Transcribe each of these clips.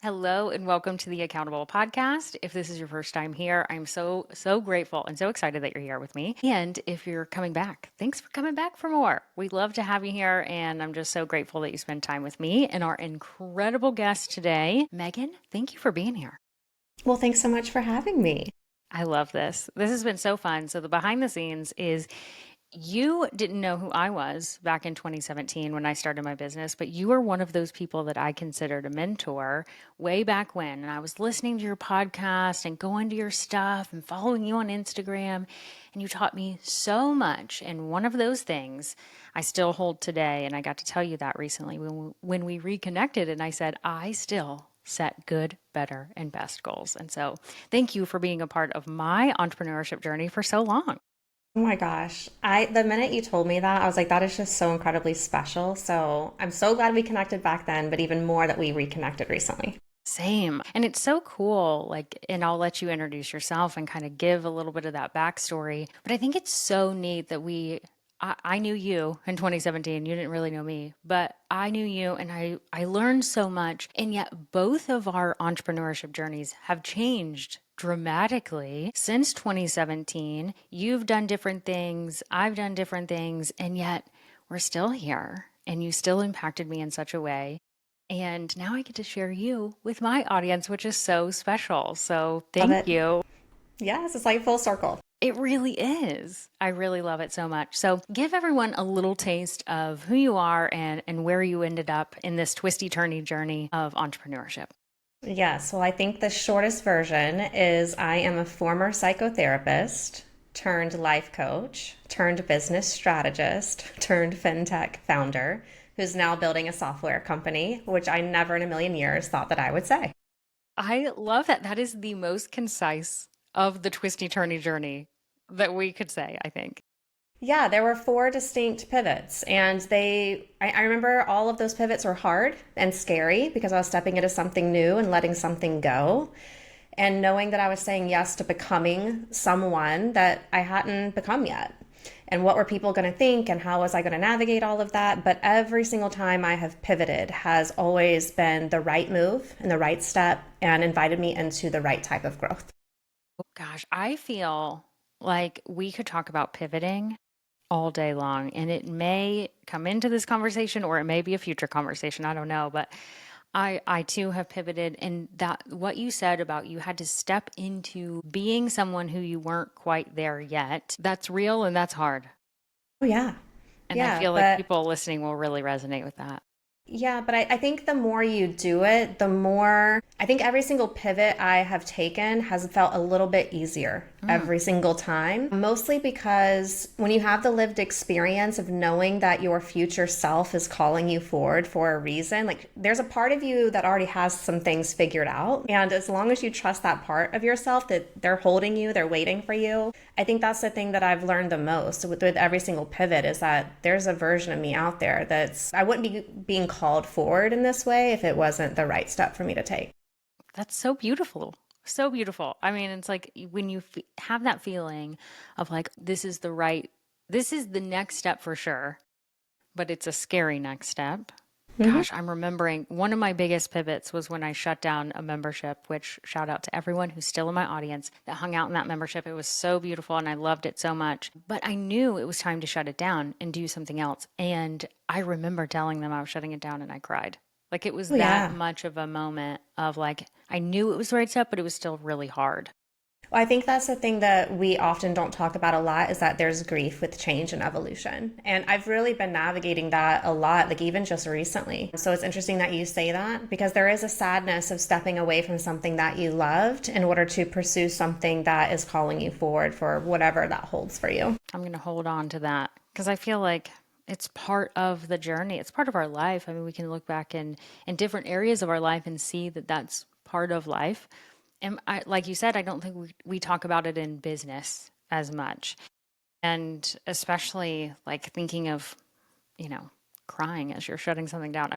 Hello and welcome to the Accountable Podcast. If this is your first time here, I'm so grateful and so excited that you're here with me. And if you're coming back, thanks for coming back for more. We'd love to have you here, and I'm just so grateful that you spend time with me and our incredible guest today, Megan. Thank you for being here. Well, thanks so much for having me. I love this. This has been so fun. So the behind the scenes is you didn't know who I was back in 2017 when I started my business, but you were one of those people that I considered a mentor way back when. And I was listening to your podcast and going to your stuff and following you on Instagram. And you taught me so much. And one of those things I still hold today. And I got to tell you that recently when we reconnected. And I said, I still set good, better, and best goals. And so thank you for being a part of my entrepreneurship journey for so long. Oh my gosh. The minute you told me that, I was like, that is just so incredibly special. So I'm so glad we connected back then, but even more that we reconnected recently. Same. And it's so cool. And I'll let you introduce yourself and kind of give a little bit of that backstory. But I think it's so neat that I knew you in 2017. You didn't really know me, but I knew you and I learned so much. And yet both of our entrepreneurship journeys have changed dramatically since 2017. You've done different things. I've done different things. And yet we're still here and you still impacted me in such a way. And now I get to share you with my audience, which is so special. So Love thank it. you. Yes, it's like full circle. It really is. I really love it so much. So give everyone a little taste of who you are and where you ended up in this twisty turny journey of entrepreneurship. Yes, well, I think the shortest version is I am a former psychotherapist turned life coach, turned business strategist, turned fintech founder, who's now building a software company, which I never in a million years thought that I would say. I love that. That is the most concise of the twisty turny journey that we could say, I think. Yeah, there were four distinct pivots, and I remember all of those pivots were hard and scary because I was stepping into something new and letting something go, and knowing that I was saying yes to becoming someone that I hadn't become yet. And what were people going to think, and how was I going to navigate all of that? But every single time I have pivoted has always been the right move and the right step and invited me into the right type of growth. Gosh, I feel like we could talk about pivoting all day long, and it may come into this conversation or it may be a future conversation. I don't know, but I too have pivoted, and that what you said about you had to step into being someone who you weren't quite there yet, that's real and that's hard. Oh, yeah. And I Yeah. feel like But people listening will really resonate with that. I think the more you do it, the more I think every single pivot I have taken has felt a little bit easier Mm, every single time. Mostly because when you have the lived experience of knowing that your future self is calling you forward for a reason, like there's a part of you that already has some things figured out. And as long as you trust that part of yourself that they're holding you, they're waiting for you, I think that's the thing that I've learned the most with every single pivot is that there's a version of me out there I wouldn't be being called forward in this way if it wasn't the right step for me to take. that's so beautiful. So beautiful. I mean, it's like when you have that feeling of like, this is the next step for sure, but it's a scary next step. Hmm. Gosh, I'm remembering one of my biggest pivots was when I shut down a membership, which shout out to everyone who's still in my audience that hung out in that membership. It was so beautiful and I loved it so much. But I knew it was time to shut it down and do something else. And I remember telling them I was shutting it down and I cried. Like it was Oh, that yeah. much of a moment of like, I knew it was the right step, but it was still really hard. Well, I think that's the thing that we often don't talk about a lot is that there's grief with change and evolution. And I've really been navigating that a lot, like even just recently. So it's interesting that you say that because there is a sadness of stepping away from something that you loved in order to pursue something that is calling you forward for whatever that holds for you. I'm going to hold on to that because I feel like it's part of the journey. It's part of our life. I mean, we can look back in different areas of our life and see that that's part of life. And like you said, I don't think we talk about it in business as much. And especially like thinking of, you know, crying as you're shutting something down.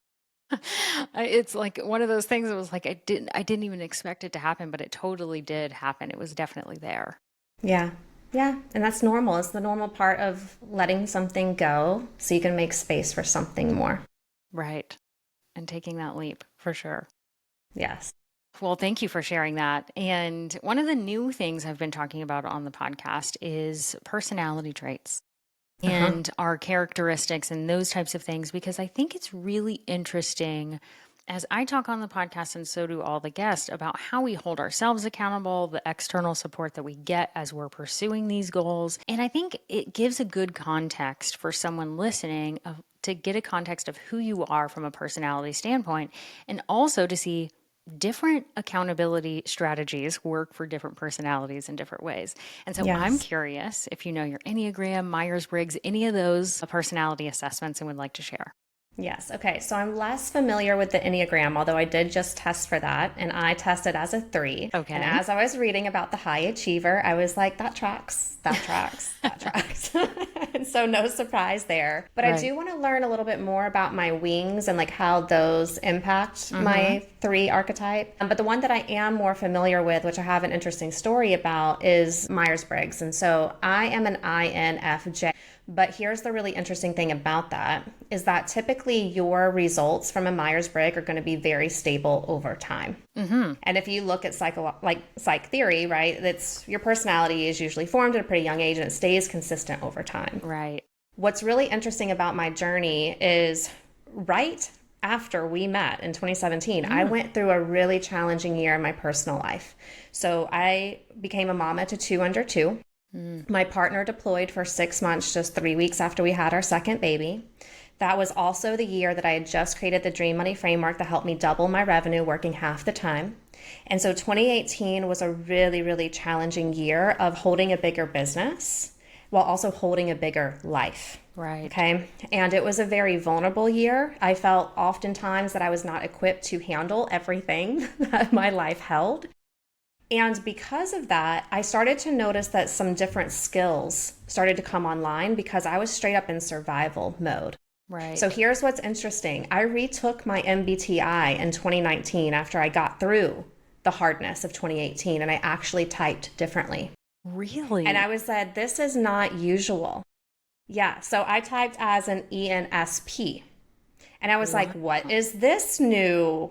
It's like one of those things that was like I didn't even expect it to happen, but it totally did happen. It was definitely there. Yeah. Yeah. And that's normal. It's the normal part of letting something go so you can make space for something more. Right. And taking that leap for sure. Yes. Well, thank you for sharing that. And one of the new things I've been talking about on the podcast is personality traits Uh-huh. and our characteristics and those types of things, because I think it's really interesting as I talk on the podcast, and so do all the guests, about how we hold ourselves accountable, the external support that we get as we're pursuing these goals. And I think it gives a good context for someone listening to get a context of who you are from a personality standpoint, and also to see different accountability strategies work for different personalities in different ways. And so I'm Yes. curious if you know your Enneagram, Myers Briggs, any of those personality assessments and would like to share. Yes. Okay. So I'm less familiar with the Enneagram, although I did just test for that. And I tested as a 3. And Okay. as I was reading about the high achiever, I was like, that tracks, that tracks, that tracks. And so no surprise there. But I Right. do want to learn a little bit more about my wings and like how those impact my 3 archetype. But the one that I am more familiar with, which I have an interesting story about, is Myers Briggs. And so I am an INFJ. But here's the really interesting thing about that is that typically your results from a Myers-Briggs are going to be very stable over time. And if you look at psych theory, right, that's your personality is usually formed at a pretty young age and it stays consistent over time. Right. What's really interesting about my journey is right after we met in 2017, I went through a really challenging year in my personal life. So I became a mama to 2 under 2. My partner deployed for 6 months, just 3 weeks after we had our second baby. That was also the year that I had just created the Dream Money framework that helped me double my revenue working half the time. And so 2018 was a really, really challenging year of holding a bigger business while also holding a bigger life. Right. Okay. And it was a very vulnerable year. I felt oftentimes that I was not equipped to handle everything that my life held. And because of that, I started to notice that some different skills started to come online because I was straight up in survival mode. Right. So here's what's interesting. I retook my MBTI in 2019 after I got through the hardness of 2018 and I actually typed differently. Really? And I was said, this is not usual. Yeah, so I typed as an ENSP. And I was like, Wow. what is this new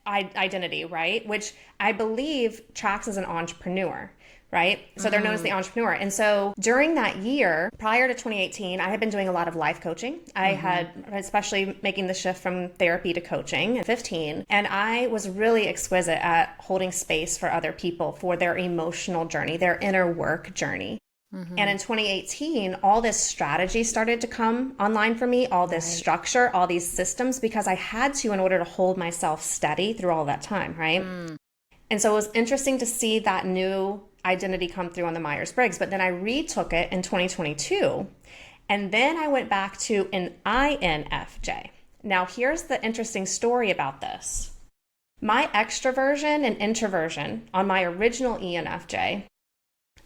identity, right? Which I believe tracks as an entrepreneur, right? So they're known as the entrepreneur. And so during that year, prior to 2018, I had been doing a lot of life coaching. I had, especially making the shift from therapy to coaching at 15. And I was really exquisite at holding space for other people for their emotional journey, their inner work journey. And in 2018, all this strategy started to come online for me, all this structure, all these systems, because I had to in order to hold myself steady through all that time, right? And so it was interesting to see that new identity come through on the Myers-Briggs, but then I retook it in 2022. And then I went back to an INFJ. Now, here's the interesting story about this. My extroversion and introversion on my original ENFJ,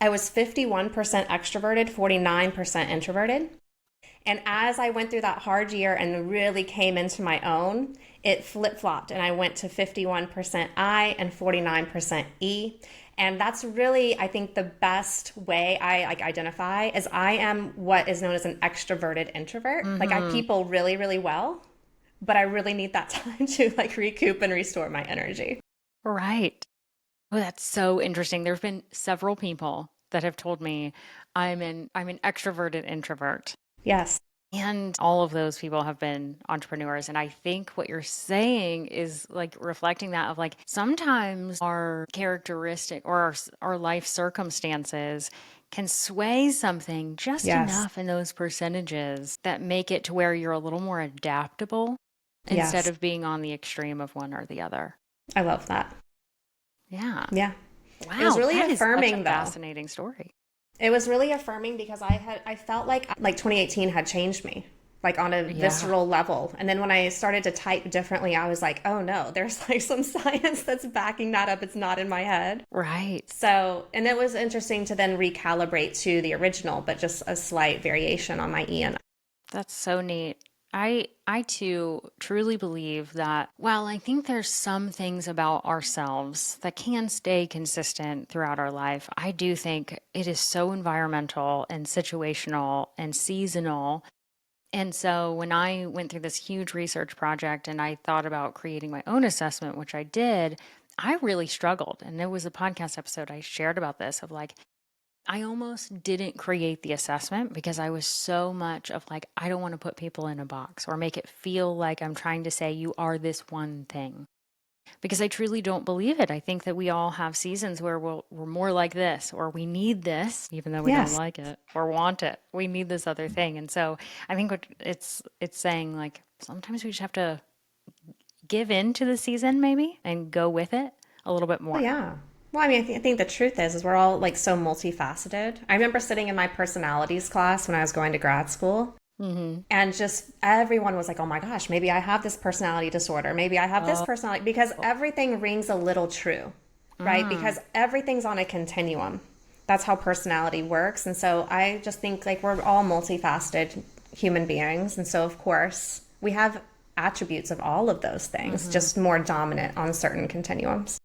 I was 51% extroverted, 49% introverted. And as I went through that hard year and really came into my own, it flip-flopped and I went to 51% I and 49% E. And that's really, I think, the best way I identify as I am what is known as an extroverted introvert. Like I people really, really well, but I really need that time to recoup and restore my energy. Right. Oh, that's so interesting. There've been several people that have told me I'm an extroverted introvert. Yes. And all of those people have been entrepreneurs. And I think what you're saying is like reflecting that of like sometimes our characteristic or our life circumstances can sway something just Yes. enough in those percentages that make it to where you're a little more adaptable instead Yes. of being on the extreme of one or the other. I love that. Yeah. Yeah. It was Wow. really That is such a affirming though. fascinating story. It was really affirming because I felt like 2018 had changed me like on a Yeah. visceral level. And then when I started to type differently, I was like, oh no, there's like some science that's backing that up. It's not in my head. Right. So, and it was interesting to then recalibrate to the original, but just a slight variation on my EN. That's so neat. I too truly believe that while I think there's some things about ourselves that can stay consistent throughout our life, I do think it is so environmental and situational and seasonal. And so when I went through this huge research project and I thought about creating my own assessment, which I did, I really struggled. And there was a podcast episode I shared about this of like, I almost didn't create the assessment because I was so much of like, I don't want to put people in a box or make it feel like I'm trying to say you are this one thing. Because I truly don't believe it. I think that we all have seasons where we're more like this, or we need this, even though we don't Yes. like it or want it. We need this other thing. And so I think what it's saying like sometimes we just have to give in to the season maybe and go with it a little bit Oh, more. yeah. Well, I mean, I think the truth is we're all like so multifaceted. I remember sitting in my personalities class when I was going to grad school, and just everyone was like, oh my gosh, maybe I have this personality disorder. Maybe I have this Oh, personality, because everything rings a little true, right? Because everything's on a continuum. That's how personality works. And so I just think like we're all multifaceted human beings. And so, of course, we have attributes of all of those things, just more dominant on certain continuums.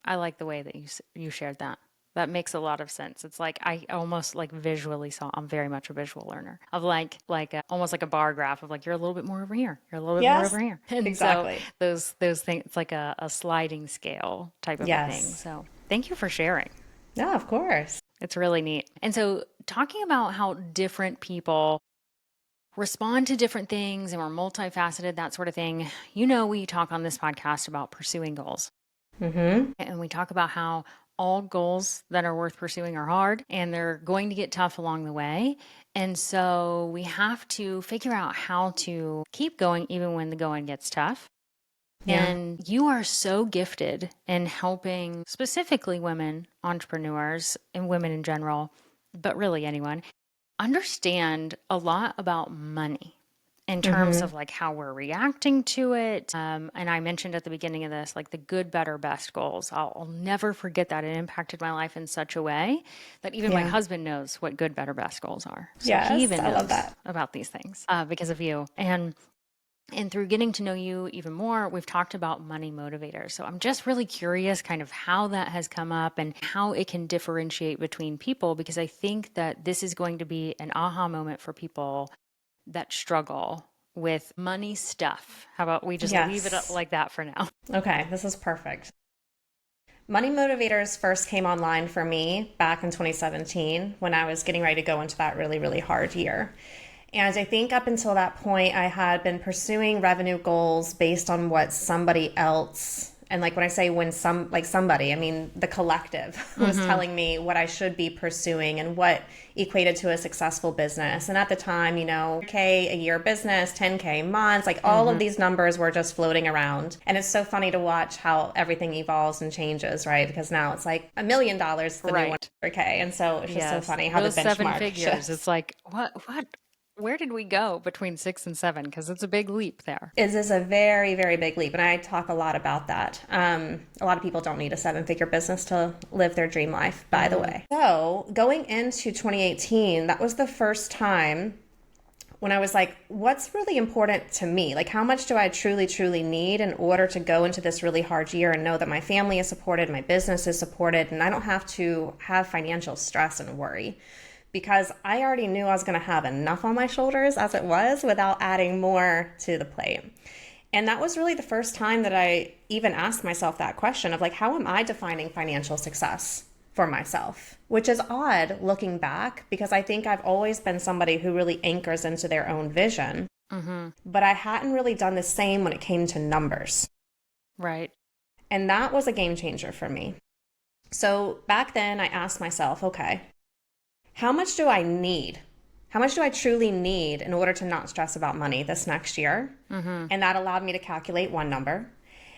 I like the way that you shared that. That makes a lot of sense. It's like I almost like visually saw. I'm very much a visual learner of almost like a bar graph of like you're a little bit more over here, you're a little bit more Yes, over here, and so exactly. those things. It's like a sliding scale type of a thing. Yes. So thank you for sharing. No, of course. It's really neat. And so talking about how different people respond to different things and we're multifaceted, that sort of thing. We talk on this podcast about pursuing goals. Mm-hmm. And we talk about how all goals that are worth pursuing are hard and they're going to get tough along the way. And so we have to figure out how to keep going even when the going gets tough. Yeah. And you are so gifted in helping specifically women entrepreneurs and women in general, but really anyone, understand a lot about money in terms Mm-hmm. of like how we're reacting to it. And I mentioned at the beginning of this, like the good, better, best goals. I'll never forget that. It impacted my life in such a way that even my Yeah. husband knows what good, better, best goals are. So he Yes, even I love knows that. about these things because of you. And through getting to know you even more, we've talked about money motivators. So I'm just really curious kind of how that has come up and how it can differentiate between people, because I think that this is going to be an aha moment for people that struggle with money stuff. How about we just leave it Yes. like that for now? Okay, this is perfect. Money Motivators first came online for me back in 2017 when I was getting ready to go into that really, really hard year. And I think up until that point, I had been pursuing revenue goals based on what somebody else, and like when I say somebody, I mean the collective was telling me what I should be pursuing and what equated to a successful business. And at the time, K a year business, 10K months, like all of these numbers were just floating around. And it's so funny to watch how everything evolves and changes, right? Because now it's like $1 million, the new Right. 100K. And so it's just so Yes. funny how the Those seven benchmark figures. shifts. It's like, what? Where did we go between 6 and 7? Because it's a big leap there. It is a very, very big leap. And I talk a lot about that. A lot of people don't need a 7-figure business to live their dream life, by the way. So going into 2018, that was the first time when I was like, what's really important to me? Like, how much do I truly, truly need in order to go into this really hard year and know that my family is supported, my business is supported, and I don't have to have financial stress and worry? Because I already knew I was going to have enough on my shoulders as it was without adding more to the plate. And that was really the first time that I even asked myself that question of like, how am I defining financial success for myself? Which is odd looking back, because I think I've always been somebody who really anchors into their own vision. But I hadn't really done the same when it came to numbers. Right. And that was a game changer for me. So back then I asked myself, okay, how much do I need? How much do I truly need in order to not stress about money this next year? And that allowed me to calculate one number.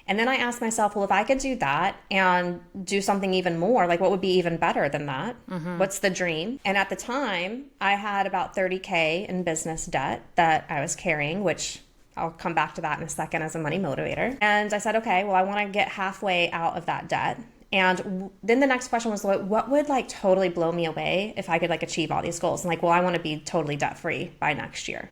And then I asked myself, well, if I could do that and do something even more, like what would be even better than that? What's the dream? And at the time, I had about 30K in business debt that I was carrying, which I'll come back to that in a second as a money motivator. And I said, okay, well, I want to get halfway out of that debt. And then the next question was, what would like totally blow me away if I could like achieve all these goals? And like, well, I want to be totally debt free by next year.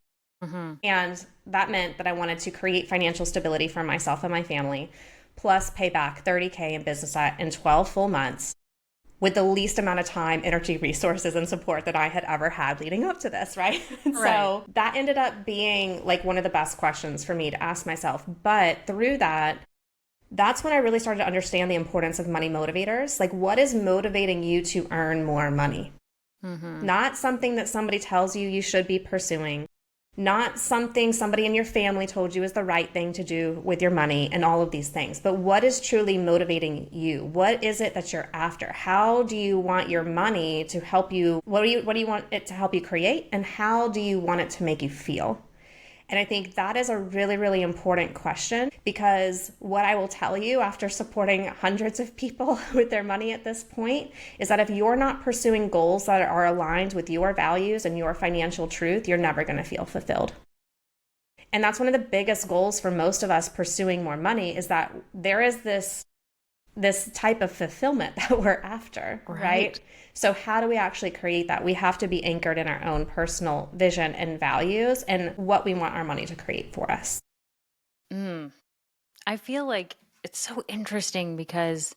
And that meant that I wanted to create financial stability for myself and my family, plus pay back 30K in business debt in 12 full months. with the least amount of time, energy, resources, and support that I had ever had leading up to this, right? And Right. so that ended up being like one of the best questions for me to ask myself. But through that, that's when I really started to understand the importance of money motivators. Like, what is motivating you to earn more money? Not something that somebody tells you you should be pursuing, not something somebody in your family told you is the right thing to do with your money and all of these things, but what is truly motivating you? What is it that you're after? How do you want your money to help you? What do you want it to help you create? And how do you want it to make you feel? And I think that is a really, really important question, because what I will tell you after supporting hundreds of people with their money at this point is that if you're not pursuing goals that are aligned with your values and your financial truth, you're never going to feel fulfilled. And that's one of the biggest goals for most of us pursuing more money, is that there is this type of fulfillment that we're after, right? So how do we actually create that? We have to be anchored in our own personal vision and values and what we want our money to create for us. I feel like it's so interesting because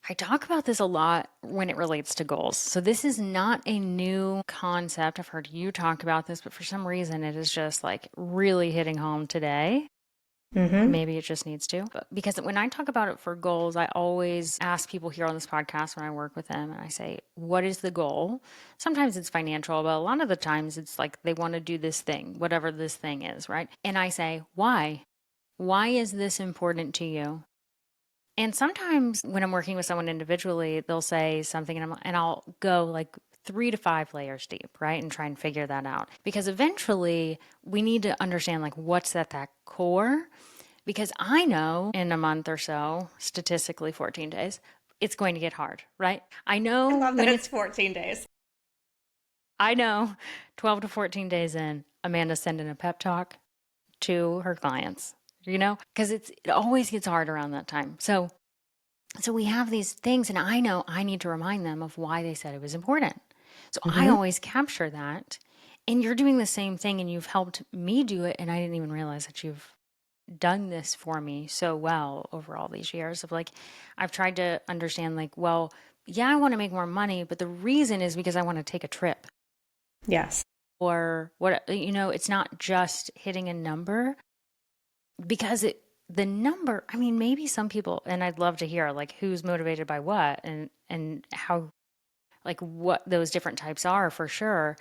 I talk about this a lot when it relates to goals. So this is not a new concept. I've heard you talk about this, but for some reason it is just like really hitting home today. Maybe it just needs to. Because when I talk about it for goals, I always ask people here on this podcast when I work with them, and I say, what is the goal? Sometimes it's financial, but a lot of the times it's like they want to do this thing, whatever this thing is, right? And I say, why? Why is this important to you? And sometimes when I'm working with someone individually, they'll say something and I'll go like 3 to 5 layers deep, right? And try and figure that out. Because eventually we need to understand like what's at that core. Because I know in a month or so, statistically 14 days, it's going to get hard, right? I know I love that when it's 14 days. I know 12 to 14 days in, Amanda's sending a pep talk to her clients, because it always gets hard around that time. So we have these things, and I know I need to remind them of why they said it was important. So I always capture that, and you're doing the same thing, and you've helped me do it, and I didn't even realize that you've done this for me so well over all these years of like, I've tried to understand like, well, yeah, I want to make more money, but the reason is because I want to take a trip. Yes. Or what, it's not just hitting a number, because the number, I mean, maybe some people, and I'd love to hear like who's motivated by what and how, like what those different types are for sure.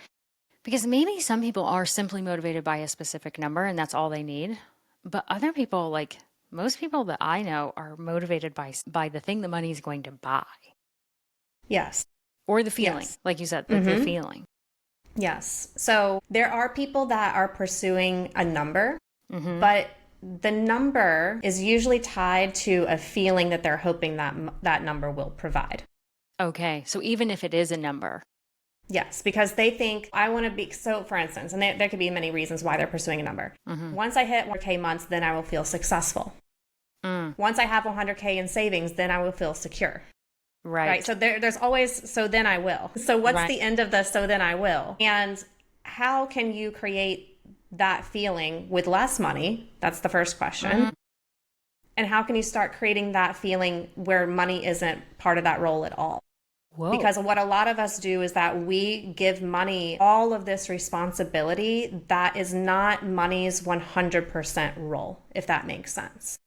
Because maybe some people are simply motivated by a specific number and that's all they need. But other people, like most people that I know, are motivated by the thing the money is going to buy. Yes. Or the feeling, Yes. like you said, the feeling. Yes. So there are people that are pursuing a number, but the number is usually tied to a feeling that they're hoping that number will provide. Okay. So even if it is a number. Yes, because they think I want to be, so for instance, and there could be many reasons why they're pursuing a number. Once I hit 100K months, then I will feel successful. Once I have 100K in savings, then I will feel secure. Right. So there's always, so then I will. So what's the end of the so then I will? And how can you create that feeling with less money? That's the first question. And how can you start creating that feeling where money isn't part of that role at all? Whoa. Because what a lot of us do is that we give money all of this responsibility that is not money's 100% role, if that makes sense.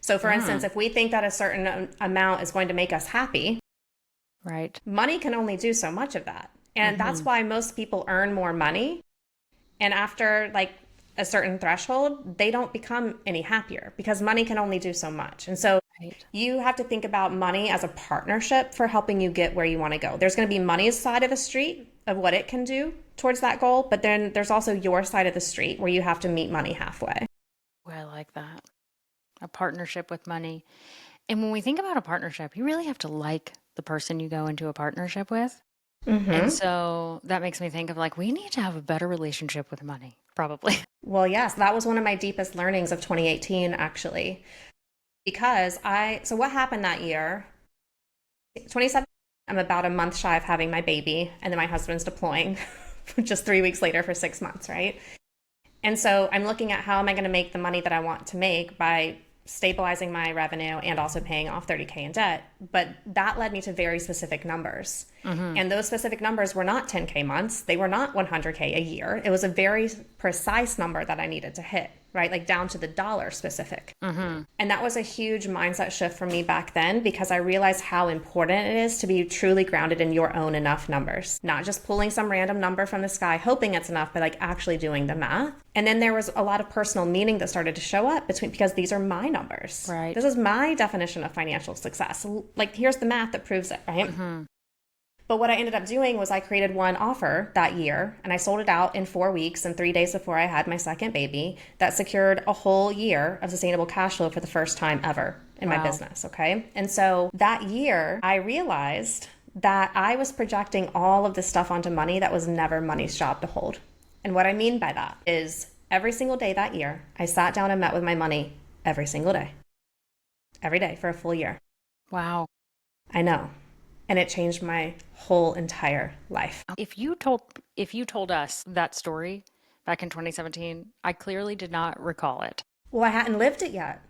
So for instance, if we think that a certain amount is going to make us happy, right, money can only do so much of that. And that's why most people earn more money. And after like a certain threshold, they don't become any happier because money can only do so much. And so you have to think about money as a partnership for helping you get where you want to go. There's going to be money's side of the street of what it can do towards that goal, but then there's also your side of the street where you have to meet money halfway. Well, I like that. A partnership with money. And when we think about a partnership, you really have to like the person you go into a partnership with. And so that makes me think of like, we need to have a better relationship with money, probably. Well, yes, that was one of my deepest learnings of 2018, actually. Because so what happened that year, 2017, I'm about a month shy of having my baby, and then my husband's deploying just 3 weeks later for 6 months, right? And so I'm looking at how am I going to make the money that I want to make by stabilizing my revenue and also paying off 30K in debt. But that led me to very specific numbers. And those specific numbers were not 10K months. They were not 100K a year. It was a very precise number that I needed to hit, right? Like down to the dollar specific. And that was a huge mindset shift for me back then, because I realized how important it is to be truly grounded in your own enough numbers, not just pulling some random number from the sky, hoping it's enough, but like actually doing the math. And then there was a lot of personal meaning that started to show up because these are my numbers. Right. This is my definition of financial success. Like, here's the math that proves it, right? But what I ended up doing was I created one offer that year, and I sold it out in 4 weeks and 3 days before I had my second baby, that secured a whole year of sustainable cash flow for the first time ever in my business, okay? And so that year, I realized that I was projecting all of this stuff onto money that was never money's job to hold. And what I mean by that is every single day that year, I sat down and met with my money every single day. Every day for a full year. Wow. I know. And it changed my whole entire life. If you told us that story back in 2017, I clearly did not recall it. Well, I hadn't lived it yet.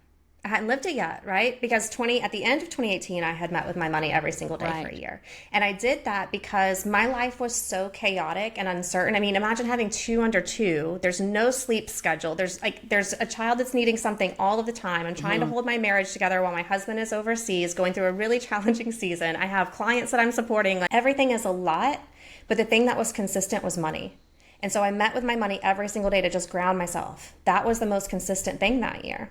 Right? Because at the end of 2018, I had met with my money every single day for a year. And I did that because my life was so chaotic and uncertain. I mean, imagine having 2 under 2. There's no sleep schedule. There's a child that's needing something all of the time. I'm trying to hold my marriage together while my husband is overseas, going through a really challenging season. I have clients that I'm supporting. Like, everything is a lot. But the thing that was consistent was money. And so I met with my money every single day to just ground myself. That was the most consistent thing that year.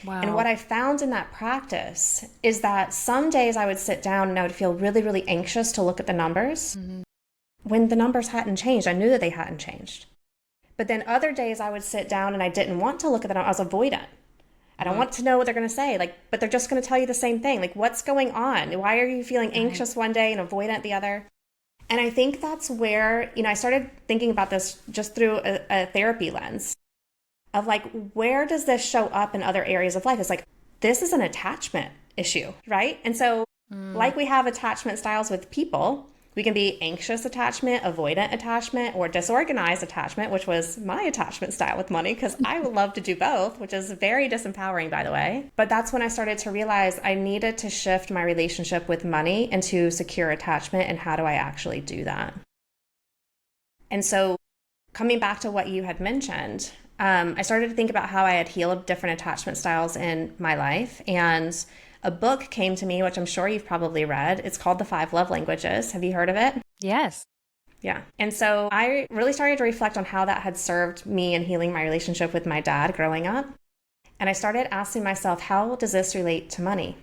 Wow. And what I found in that practice is that some days I would sit down and I would feel really, really anxious to look at the numbers. When the numbers hadn't changed, I knew that they hadn't changed. But then other days I would sit down and I didn't want to look at the numbers. I was avoidant. I don't want to know what they're going to say, but they're just going to tell you the same thing. Like, what's going on? Why are you feeling anxious one day and avoidant the other? And I think that's where, I started thinking about this just through a therapy lens. Of like, where does this show up in other areas of life? It's like, this is an attachment issue, right? And so like we have attachment styles with people, we can be anxious attachment, avoidant attachment, or disorganized attachment, which was my attachment style with money, because I would love to do both, which is very disempowering, by the way. But that's when I started to realize I needed to shift my relationship with money into secure attachment. And how do I actually do that? And so coming back to what you had mentioned, I started to think about how I had healed different attachment styles in my life. And a book came to me, which I'm sure you've probably read. It's called The 5 Love Languages. Have you heard of it? Yes. Yeah. And so I really started to reflect on how that had served me in healing my relationship with my dad growing up. And I started asking myself, how does this relate to money?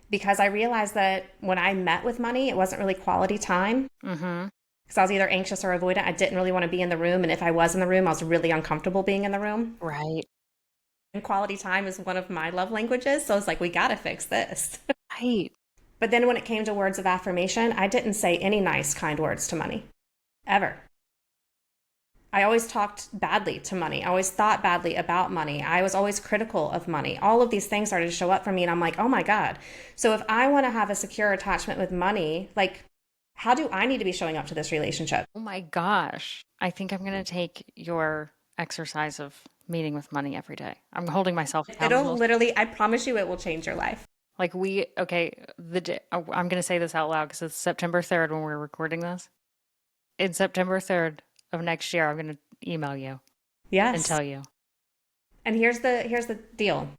Because I realized that when I met with money, it wasn't really quality time. Because I was either anxious or avoidant. I didn't really want to be in the room. And if I was in the room, I was really uncomfortable being in the room. Right. And quality time is one of my love languages. So I was like, we got to fix this. Right. But then when it came to words of affirmation, I didn't say any nice, kind words to money. Ever. I always talked badly to money. I always thought badly about money. I was always critical of money. All of these things started to show up for me. And I'm like, oh my God. So if I want to have a secure attachment with money, like, how do I need to be showing up to this relationship? Oh my gosh. I think I'm going to take your exercise of meeting with money every day. I'm holding myself accountable. It'll literally, I promise you, it will change your life. Like the day, I'm going to say this out loud because it's September 3rd when we're recording this. In September 3rd of next year, I'm going to email you. Yes. And tell you. And here's the deal.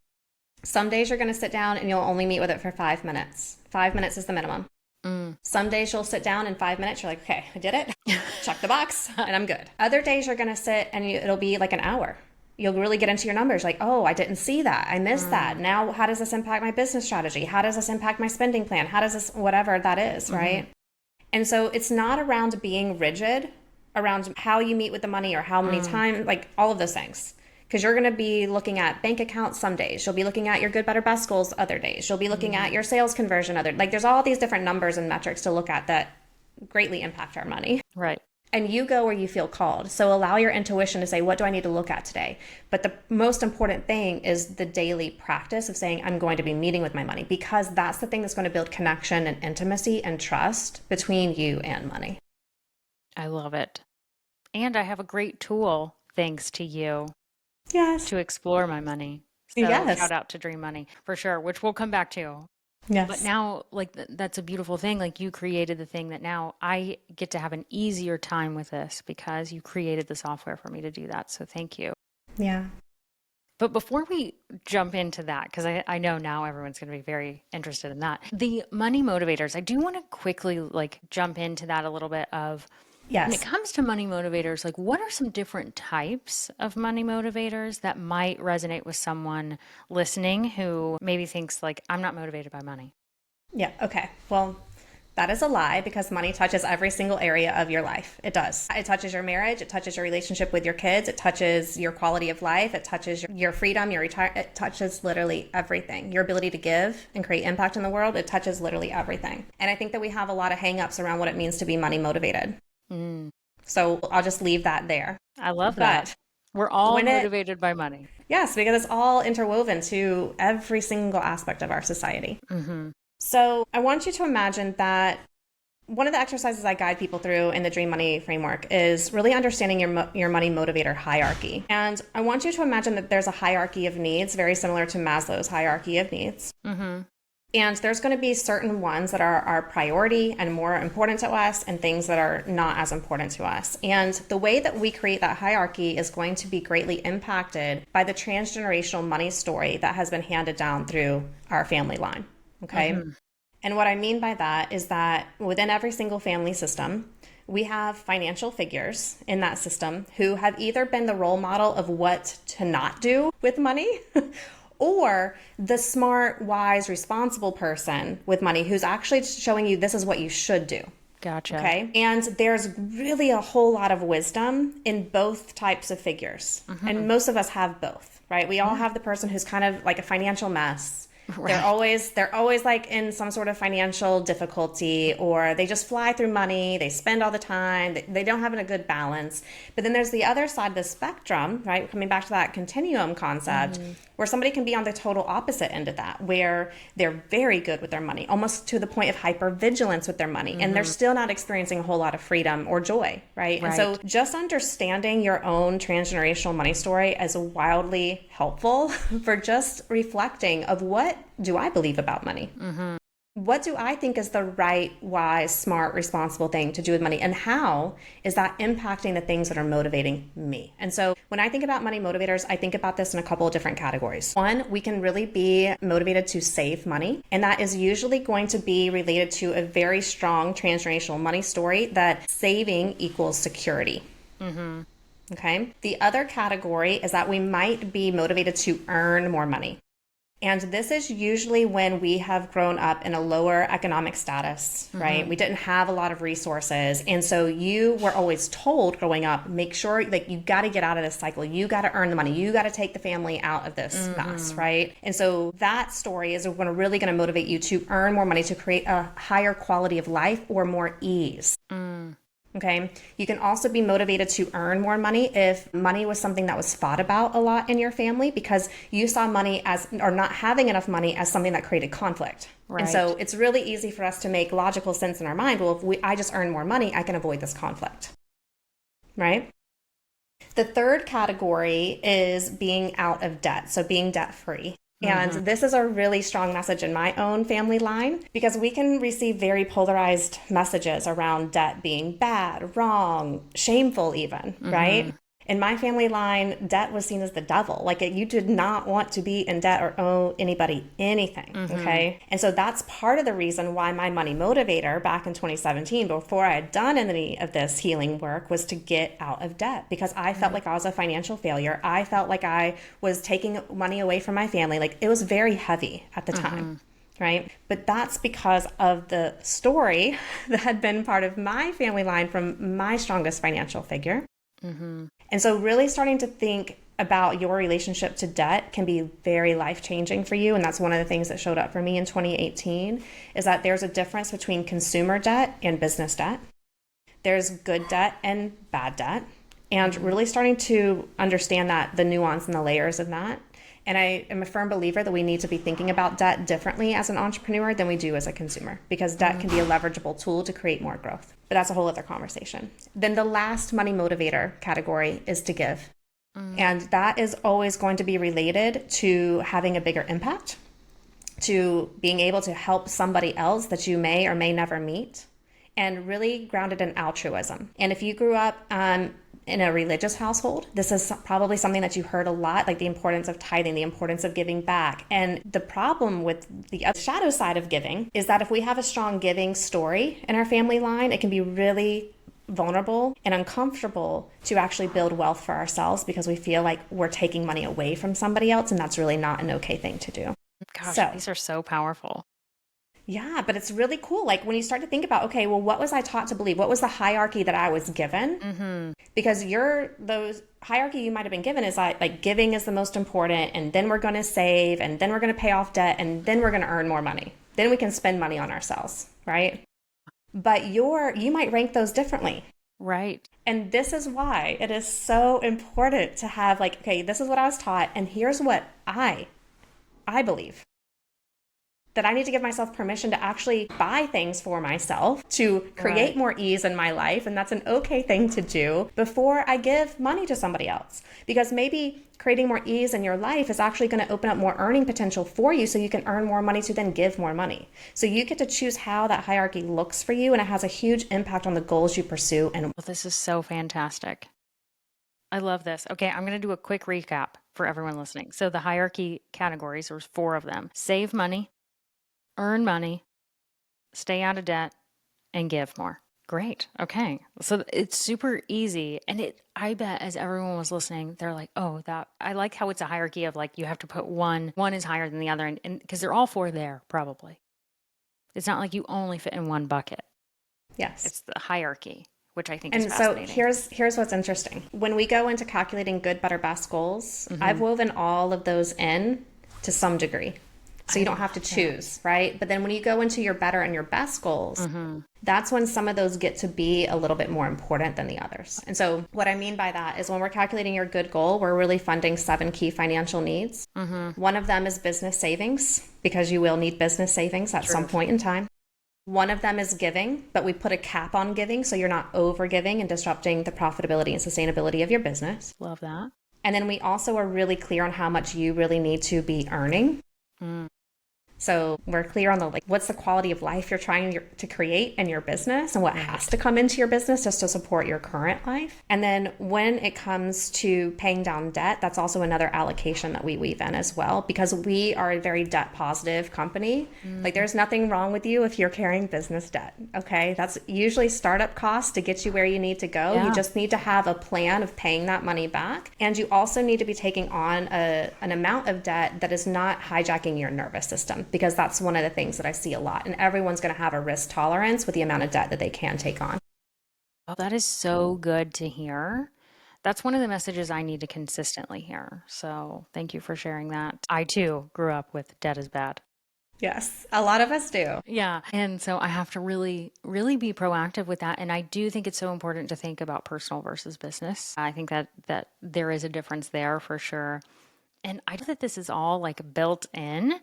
Some days you're going to sit down and you'll only meet with it for 5 minutes. 5 minutes is the minimum. Some days you'll sit down in 5 minutes. You're like, okay, I did it. Check the box and I'm good. Other days you're going to sit and it'll be like an hour. You'll really get into your numbers. Like, oh, I didn't see that. I missed that. Now, how does this impact my business strategy? How does this impact my spending plan? How does this, whatever that is, right? And so it's not around being rigid around how you meet with the money or how many times, like all of those things. Because you're going to be looking at bank accounts some days. You'll be looking at your good, better, best goals other days. You'll be looking at your sales conversion there's all these different numbers and metrics to look at that greatly impact our money. Right. And you go where you feel called. So allow your intuition to say, what do I need to look at today? But the most important thing is the daily practice of saying, I'm going to be meeting with my money, because that's the thing that's going to build connection and intimacy and trust between you and money. I love it. And I have a great tool, thanks to you, Yes. to explore my money. So Yes. shout out to Dream Money for sure, which we'll come back to. But Yes. now, like, that's a beautiful thing. Like, you created the thing that now I get to have an easier time with this because you created the software for me to do that. So thank you. Yeah. But before we jump into that, because I know now everyone's going to be very interested in that, the money motivators, I do want to quickly like jump into that a little bit of when it Yes. comes to money motivators, like what are some different types of money motivators that might resonate with someone listening who maybe thinks like, I'm not motivated by money? Yeah. Okay. Well, that is a lie because money touches every single area of your life. It does. It touches your marriage. It touches your relationship with your kids. It touches your quality of life. It touches your freedom, your retire. It touches literally everything. Your ability to give and create impact in the world. It touches literally everything. And I think that we have a lot of hangups around what it means to be money motivated. Mm, So I'll just leave that there. I love that. But We're all when it, motivated by money. yes, because it's all interwoven to every single aspect of our society. Hmm. So I want you to imagine that one of the exercises I guide people through in the Dream Money framework is really understanding your money motivator hierarchy. And I want you to imagine that there's a hierarchy of needs, very similar to Maslow's hierarchy of needs. Hmm. And there's going to be certain ones that are our priority and more important to us, and things that are not as important to us. And the way that we create that hierarchy is going to be greatly impacted by the transgenerational money story that has been handed down through our family line. Okay. Hmm. And what I mean by that is that within every single family system, we have financial figures in that system who have either been the role model of what to not do with money or the smart, wise, responsible person with money who's actually showing you this is what you should do. Gotcha. Okay. And there's really a whole lot of wisdom in both types of figures. And most of us have both, right? We all have the person who's kind of like a financial mess. Right. They're always like in some sort of financial difficulty, or they just fly through money. They spend all the time. They don't have a good balance. But then there's the other side of the spectrum, right? Coming back to that continuum concept, where somebody can be on the total opposite end of that, where they're very good with their money, almost to the point of hypervigilance with their money, and they're still not experiencing a whole lot of freedom or joy, right? And so just understanding your own transgenerational money story is wildly helpful for just reflecting of what do I believe about money? What do I think is the right, wise, smart, responsible thing to do with money? And how is that impacting the things that are motivating me? And so when I think about money motivators, I think about this in a couple of different categories. One, we can really be motivated to save money. And that is usually going to be related to a very strong transgenerational money story that saving equals security. Okay. The other category is that we might be motivated to earn more money. And this is usually when we have grown up in a lower economic status, right? We didn't have a lot of resources. And so you were always told growing up, make sure like you got to get out of this cycle. You got to earn the money. You got to take the family out of this mess, right? And so that story is really going to motivate you to earn more money to create a higher quality of life or more ease. Okay. You can also be motivated to earn more money if money was something that was fought about a lot in your family because you saw money as, or not having enough money as something that created conflict. Right. And so it's really easy for us to make logical sense in our mind. Well, if I just earn more money, I can avoid this conflict. Right. The third category is being out of debt. So being debt free. And this is a really strong message in my own family line because we can receive very polarized messages around debt being bad, wrong, shameful even, right? In my family line, debt was seen as the devil. Like you did not want to be in debt or owe anybody anything, okay? And so that's part of the reason why my money motivator back in 2017, before I had done any of this healing work, was to get out of debt because I felt like I was a financial failure. I felt like I was taking money away from my family. Like it was very heavy at the time. Right. But that's because of the story that had been part of my family line from my strongest financial figure. And so really starting to think about your relationship to debt can be very life-changing for you. And that's one of the things that showed up for me in 2018 is that there's a difference between consumer debt and business debt. There's good debt and bad debt. And really starting to understand that, the nuance and the layers of that. And I am a firm believer that we need to be thinking about debt differently as an entrepreneur than we do as a consumer, because debt can be a leverageable tool to create more growth. But that's a whole other conversation. Then the last money motivator category is to give. And that is always going to be related to having a bigger impact, to being able to help somebody else that you may or may never meet, and really grounded in altruism. And if you grew up in a religious household, this is probably something that you heard a lot, like the importance of tithing, the importance of giving back. And the problem with the shadow side of giving is that if we have a strong giving story in our family line, it can be really vulnerable and uncomfortable to actually build wealth for ourselves because we feel like we're taking money away from somebody else, and that's really not an okay thing to do. Gosh, So, these are so powerful. yeah, but it's really cool. Like when you start to think about, okay, well, what was I taught to believe? What was the hierarchy that I was given? Because those hierarchy you might have been given is like giving is the most important, and then we're going to save, and then we're going to pay off debt, and then we're going to earn more money. Then we can spend money on ourselves, right? But you might rank those differently. Right. And this is why it is so important to have like, okay, this is what I was taught, and here's what I believe. That I need to give myself permission to actually buy things for myself, to create more ease in my life. And that's an okay thing to do before I give money to somebody else. Because maybe creating more ease in your life is actually going to open up more earning potential for you so you can earn more money to then give more money. So you get to choose how that hierarchy looks for you, and it has a huge impact on the goals you pursue. And Well, this is so fantastic. I love this. Okay, I'm going to do a quick recap for everyone listening. So the hierarchy categories, there's 4 of them: save money, earn money, stay out of debt, and give more. Great. Okay. So it's super easy. And I bet as everyone was listening, they're like, oh, that I like how it's a hierarchy of like you have to put one is higher than the other. And because they're all 4 there, probably. It's not like you only fit in one bucket. yes. It's the hierarchy, which I think is And so fascinating. here's what's interesting. When we go into calculating good, better, best goals, I've woven all of those in to some degree. So you don't have to choose, right? But then when you go into your better and your best goals, that's when some of those get to be a little bit more important than the others. And so what I mean by that is when we're calculating your good goal, we're really funding 7 key financial needs. One of them is business savings, because you will need business savings at some point in time. One of them is giving, but we put a cap on giving so you're not over giving and disrupting the profitability and sustainability of your business. Love that. And then we also are really clear on how much you really need to be earning. So we're clear on what's the quality of life you're trying to create in your business and what has to come into your business just to support your current life. And then when it comes to paying down debt, that's also another allocation that we weave in as well, because we are a very debt positive company. Like there's nothing wrong with you if you're carrying business debt. Okay. That's usually startup costs to get you where you need to go. Yeah. You just need to have a plan of paying that money back. And you also need to be taking on an amount of debt that is not hijacking your nervous system, because that's one of the things that I see a lot. And everyone's going to have a risk tolerance with the amount of debt that they can take on. Oh, that is so good to hear. That's one of the messages I need to consistently hear. So thank you for sharing that. I too grew up with debt is bad. Yes, a lot of us do. Yeah. And so I have to really, really be proactive with that. And I do think it's so important to think about personal versus business. I think that there is a difference there for sure. And I know that this is all like built in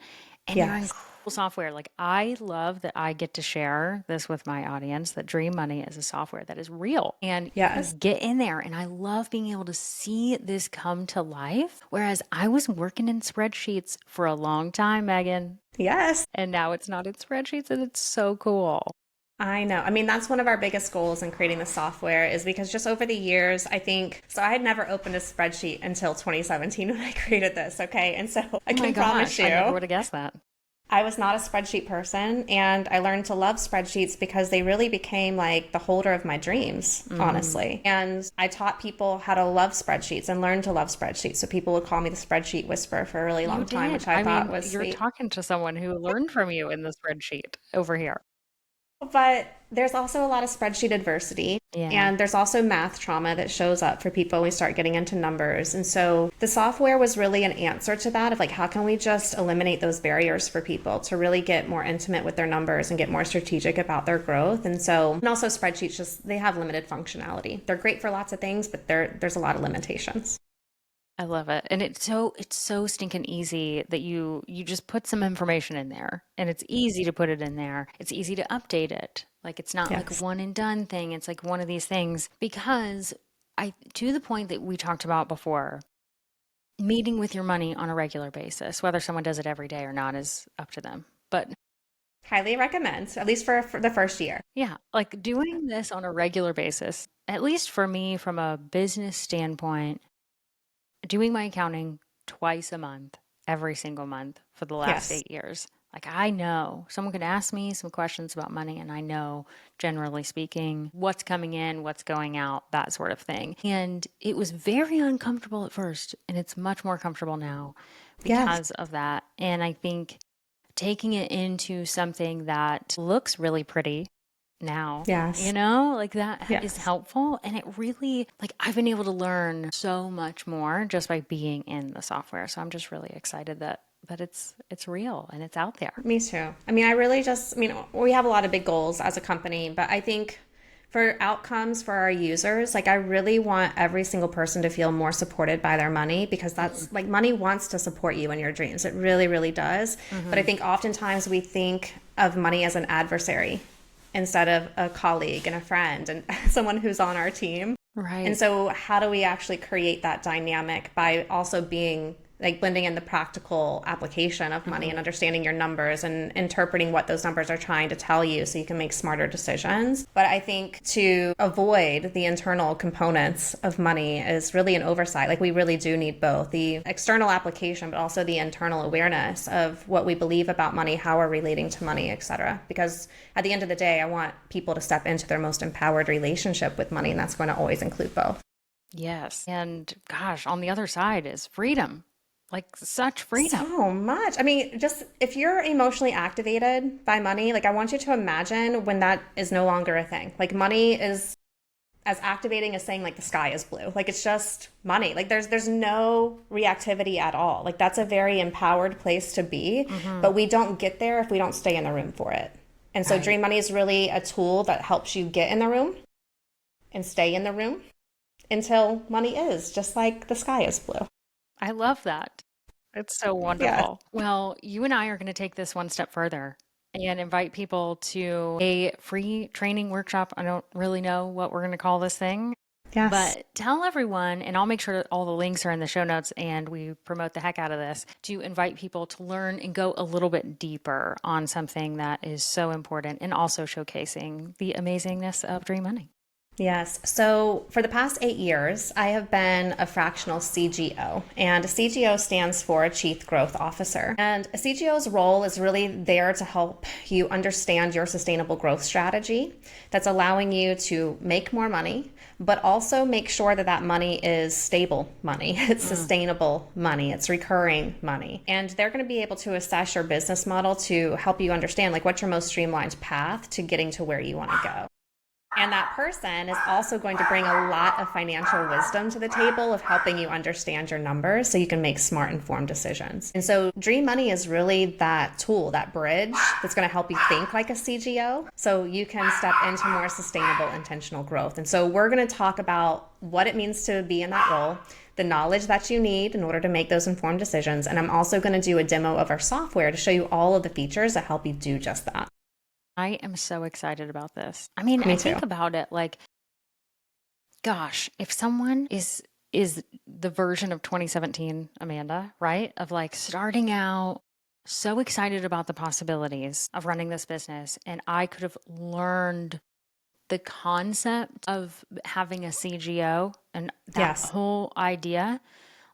and you're in Yes. cool software. Like I love that I get to share this with my audience, that Dream Money is a software that is real and you can Yes. get in there. And I love being able to see this come to life. Whereas I was working in spreadsheets for a long time, Megan, Yes. and now it's not in spreadsheets and it's so cool. I know. I mean, that's one of our biggest goals in creating the software, is because just over the years, I think, so I had never opened a spreadsheet until 2017 when I created this. Okay. And so I Oh my can promise gosh, I never you, would have guessed that. I was not a spreadsheet person, and I learned to love spreadsheets because they really became like the holder of my dreams, honestly. And I taught people how to love spreadsheets and learn to love spreadsheets. So people would call me the spreadsheet whisperer for a really You long time, did. which I I thought mean, was you're sweet. talking to someone who learned from you in the spreadsheet over here. But there's also a lot of spreadsheet adversity. Yeah. And there's also math trauma that shows up for people when we start getting into numbers. And so the software was really an answer to that, of like, how can we just eliminate those barriers for people to really get more intimate with their numbers and get more strategic about their growth. And also spreadsheets, just they have limited functionality. They're great for lots of things, but there's a lot of limitations. I love it. And it's so stinking easy that you just put some information in there and it's easy to put it in there. It's easy to update it. Like it's not like a Yes. one and done thing. It's like one of these things because to the point that we talked about before, meeting with your money on a regular basis. Whether someone does it every day or not is up to them. But Highly recommend, at least for the first year. yeah, like doing this on a regular basis, at least for me from a business standpoint, doing my accounting twice a month, every single month for the last Yes. 8 years. Like I know someone could ask me some questions about money, and I know, generally speaking, what's coming in, what's going out, that sort of thing. And it was very uncomfortable at first, and it's much more comfortable now Yes. because of that. And I think taking it into something that looks really pretty now, Yes. like that is Yes. helpful. And it really, like, I've been able to learn so much more just by being in the software. So I'm just really excited that it's real and it's out there. Me too. I mean, we have a lot of big goals as a company, but I think for outcomes for our users, like I really want every single person to feel more supported by their money, because that's like money wants to support you in your dreams. It really, really does. But I think oftentimes we think of money as an adversary instead of a colleague and a friend and someone who's on our team. And Right. so, how do we actually create that dynamic by also being like blending in the practical application of money and understanding your numbers and interpreting what those numbers are trying to tell you so you can make smarter decisions? But I think to avoid the internal components of money is really an oversight. Like, we really do need both the external application, but also the internal awareness of what we believe about money, how we're relating to money, etc. Because at the end of the day, I want people to step into their most empowered relationship with money, and that's going to always include both. Yes. And gosh, on the other side is freedom. Like such freedom. So much. I mean, just if you're emotionally activated by money, like I want you to imagine when that is no longer a thing. Like money is as activating as saying like the sky is blue. Like it's just money. Like there's no reactivity at all. Like that's a very empowered place to be, but we don't get there if we don't stay in the room for it. And so Right. Dream Money is really a tool that helps you get in the room and stay in the room until money is just like the sky is blue. I love that. It's so Yeah. wonderful. Well, you and I are going to take this one step further and invite people to a free training workshop. I don't really know what we're going to call this thing, Yes. but tell everyone, and I'll make sure that all the links are in the show notes and we promote the heck out of this, to invite people to learn and go a little bit deeper on something that is so important and also showcasing the amazingness of Dream Money. Yes. So for the past 8 years, I have been a fractional CGO, and a CGO stands for Chief Growth Officer. And a CGO's role is really there to help you understand your sustainable growth strategy that's allowing you to make more money, but also make sure that that money is stable money. It's sustainable money. It's recurring money. And they're going to be able to assess your business model to help you understand like what's your most streamlined path to getting to where you want to go. And that person is also going to bring a lot of financial wisdom to the table of helping you understand your numbers so you can make smart, informed decisions. And so Dream Money is really that tool, that bridge that's going to help you think like a CGO so you can step into more sustainable, intentional growth. And so we're going to talk about what it means to be in that role, the knowledge that you need in order to make those informed decisions. And I'm also going to do a demo of our software to show you all of the features that help you do just that. I am so excited about this. I mean, Me I too. think about it like, gosh, if someone is the version of 2017 Amanda, right? Of like starting out so excited about the possibilities of running this business, and I could have learned the concept of having a CGO and that Yes. whole idea.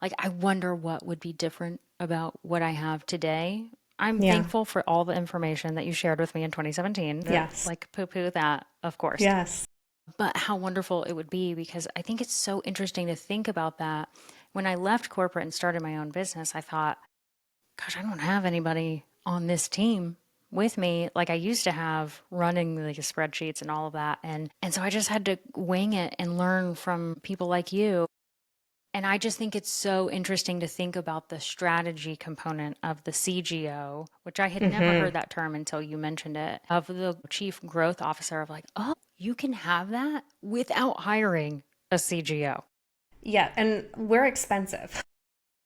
Like, I wonder what would be different about what I have today. I'm Yeah. thankful for all the information that you shared with me in 2017. Yes. Like, poo poo that, of course. Yes. But how wonderful it would be, because I think it's so interesting to think about that. When I left corporate and started my own business, I thought, gosh, I don't have anybody on this team with me like I used to have running the spreadsheets and all of that. And so I just had to wing it and learn from people like you. And I just think it's so interesting to think about the strategy component of the CGO, which I had never heard that term until you mentioned it, of the chief growth officer, of like, oh, you can have that without hiring a CGO. Yeah, and we're expensive.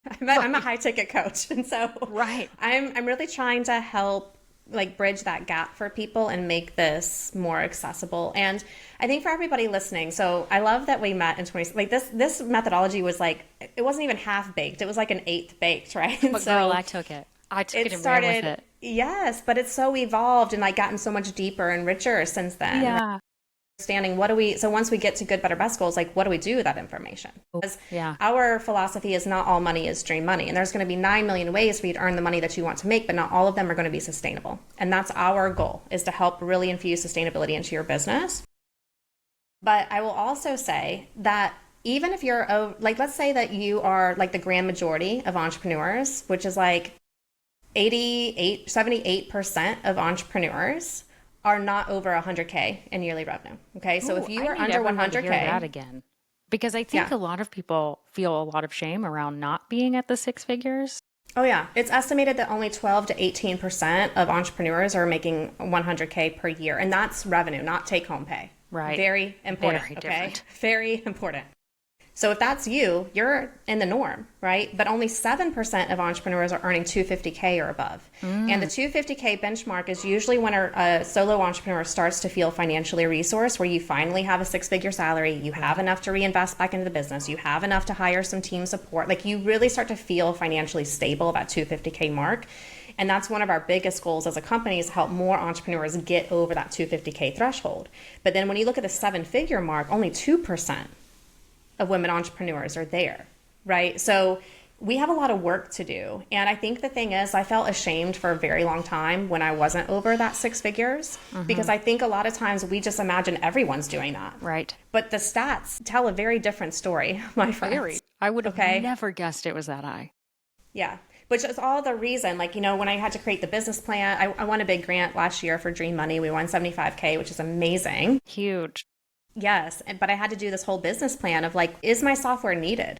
I'm a Right. high ticket coach, and so Right. I'm really trying to help like bridge that gap for people and make this more accessible. And I think for everybody listening, so I love that we met in 20, like this methodology was like, it wasn't even half baked. It was like an eighth baked, right? But girl, I took it. I took it and ran with it. Yes, but it's so evolved and like gotten so much deeper and richer since then. Right? Yeah. Understanding so once we get to good, better, best goals, like what do we do with that information? Because Yeah. our philosophy is not all money is dream money. And there's going to be 9 million ways for you to earn the money that you want to make, but not all of them are going to be sustainable. And that's our goal, is to help really infuse sustainability into your business. But I will also say that even if you're like, let's say that you are like the grand majority of entrepreneurs, which is like 78% of entrepreneurs are not over 100K in yearly revenue. Okay. So if you are under 100K, hear that again, because I think a lot of people feel a lot of shame around not being at the six figures. Oh yeah. It's estimated that only 12 to 18% of entrepreneurs are making 100K per year. And that's revenue, not take home pay. Right. Very important. Very okay. Different. Very important. So if that's you, you're in the norm, right? But only 7% of entrepreneurs are earning 250K or above. And the 250K benchmark is usually when a solo entrepreneur starts to feel financially resourced, where you finally have a six-figure salary, you have enough to reinvest back into the business, you have enough to hire some team support. Like you really start to feel financially stable, that 250K mark. And that's one of our biggest goals as a company, is to help more entrepreneurs get over that 250K threshold. But then when you look at the seven-figure mark, only 2% of women entrepreneurs are there, right? So we have a lot of work to do. And I think the thing is, I felt ashamed for a very long time when I wasn't over that six figures, because I think a lot of times we just imagine everyone's doing that. Right. But the stats tell a very different story, my friends. I would have never guessed it was that high. Yeah. Which is all the reason, like, you know, when I had to create the business plan, I won a big grant last year for Dream Money. We won 75K, which is amazing. Huge. Yes, but I had to do this whole business plan of like, is my software needed?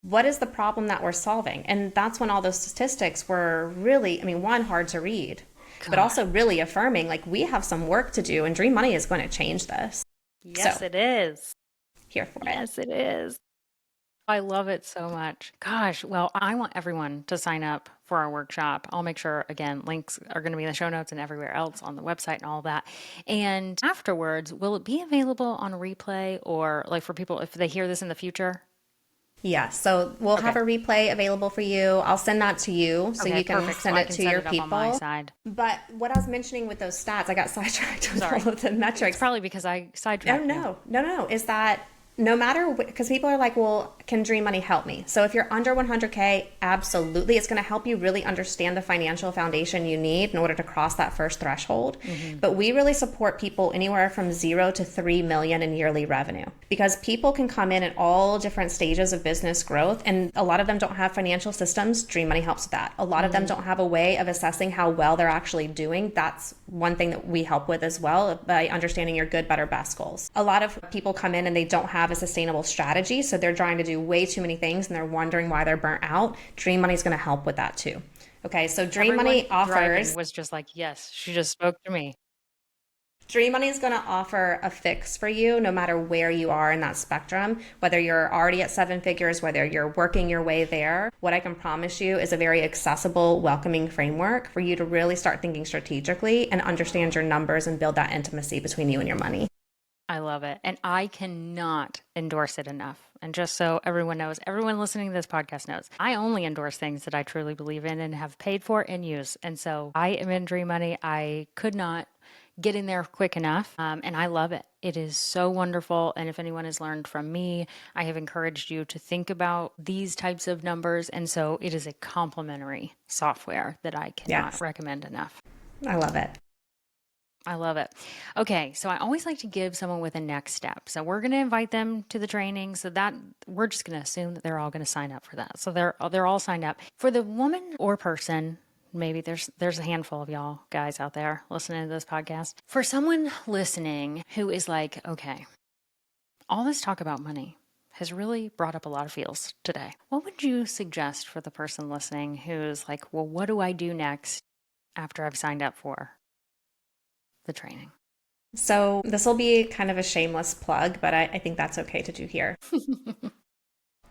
What is the problem that we're solving? And that's when all those statistics were really, I mean, one, hard to read, but also really affirming, like, we have some work to do and Dream Money is going to change this. Yes, it is. Here for it. Yes, it is. I love it so much. Gosh, well, I want everyone to sign up for our workshop. I'll make sure, again, links are going to be in the show notes and everywhere else on the website and all that. And afterwards, will it be available on replay, or like for people, if they hear this in the future? Yeah, so we'll have a replay available for you. I'll send that to you so you can send it to your people. On my side. But what I was mentioning with those stats, I got sidetracked with all of the metrics. It's probably because I sidetracked. No, is that no matter, because people are like, well, can Dream Money help me? So if you're under 100K, absolutely. It's going to help you really understand the financial foundation you need in order to cross that first threshold. But we really support people anywhere from 0 to 3 million in yearly revenue, because people can come in at all different stages of business growth. And a lot of them don't have financial systems. Dream Money helps with that. A lot of them don't have a way of assessing how well they're actually doing. That's one thing that we help with as well, by understanding your good, better, best goals. A lot of people come in and they don't have a sustainable strategy, so they're trying to do way too many things and they're wondering why they're burnt out. Dream Money is going to help with that too. Okay, so Dream Money offers, was just like, yes, she just spoke to me. Dream Money is going to offer a fix for you no matter where you are in that spectrum, whether you're already at seven figures, whether you're working your way there. What I can promise you is a very accessible, welcoming framework for you to really start thinking strategically and understand your numbers and build that intimacy between you and your money. I love it. And I cannot endorse it enough. And just so everyone knows, everyone listening to this podcast knows, I only endorse things that I truly believe in and have paid for and use. And so I am in Dream Money. I could not get in there quick enough. And I love it. It is so wonderful. And if anyone has learned from me, I have encouraged you to think about these types of numbers. And so it is a complimentary software that I cannot recommend enough. I love it. I love it. Okay, so I always like to give someone with a next step. So we're going to invite them to the training, so that we're just going to assume that they're all going to sign up for that. So they're all signed up. For the woman or person, maybe there's a handful of y'all guys out there listening to this podcast. For someone listening who is like, okay, all this talk about money has really brought up a lot of feels today. What would you suggest for the person listening who's like, well, what do I do next after I've signed up for the training? So this will be kind of a shameless plug, but I think that's okay to do here.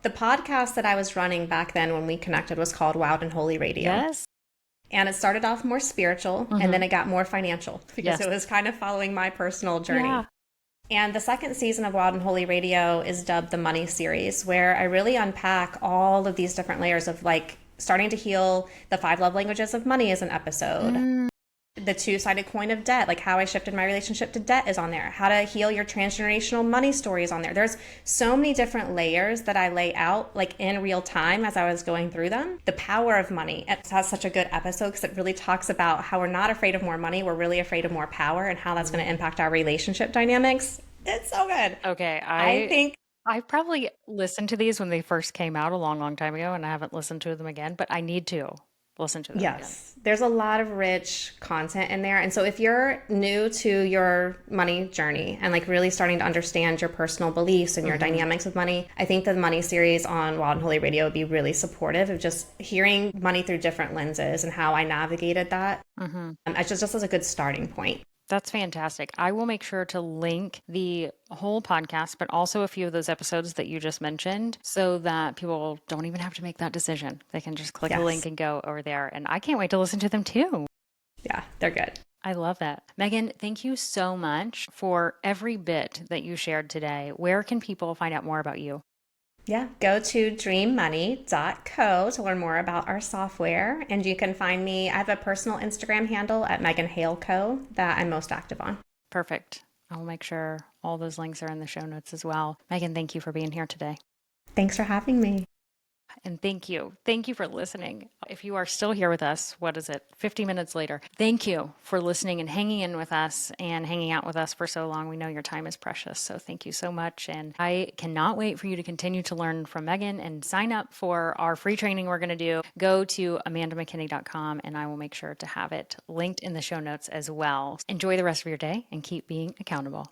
The podcast that I was running back then when we connected was called Wild and Holy Radio. Yes. And it started off more spiritual and then Mm-hmm. it got more financial because Yes. it was kind of following my personal Yeah. journey. And the second season of Wild and Holy Radio is dubbed the Money Series, where I really unpack all of these different layers of like starting to heal the five love languages of money as an episode. Mm. The two-sided coin of debt, like how I shifted my relationship to debt is on there. How to heal your transgenerational money story is on there. There's so many different layers that I lay out like in real time as I was going through them. The power of money. It has such a good episode because it really talks about how we're not afraid of more money. We're really afraid of more power and how that's going to impact our relationship dynamics. It's so good. Okay, I think I probably listened to these when they first came out a long, long time ago, and I haven't listened to them again, but I need to listen to them again. yes, there's a lot of rich content in there. And so if you're new to your money journey and like really starting to understand your personal beliefs and your Mm-hmm. dynamics with money, I think the money series on Wild and Holy Radio would be really supportive of just hearing money through different lenses and how I navigated that. Mm-hmm. It's just as a good starting point. That's fantastic. I will make sure to link the whole podcast, but also a few of those episodes that you just mentioned so that people don't even have to make that decision. They can just click the link Yes. and go over there. And I can't wait to listen to them too. Yeah, they're good. I love that. Megan, thank you so much for every bit that you shared today. Where can people find out more about you? Yeah, go to dreammoney.co to learn more about our software. And you can find me, I have a personal Instagram handle at Megan Hale Co. that I'm most active on. Perfect. I'll make sure all those links are in the show notes as well. Megan, thank you for being here today. Thanks for having me. And thank you. Thank you for listening. If you are still here with us, what is it, 50 minutes later? Thank you for listening and hanging in with us and hanging out with us for so long. We know your time is precious. So thank you so much. And I cannot wait for you to continue to learn from Megan and sign up for our free training we're going to do. Go to amandamckinney.com and I will make sure to have it linked in the show notes as well. Enjoy the rest of your day and keep being accountable.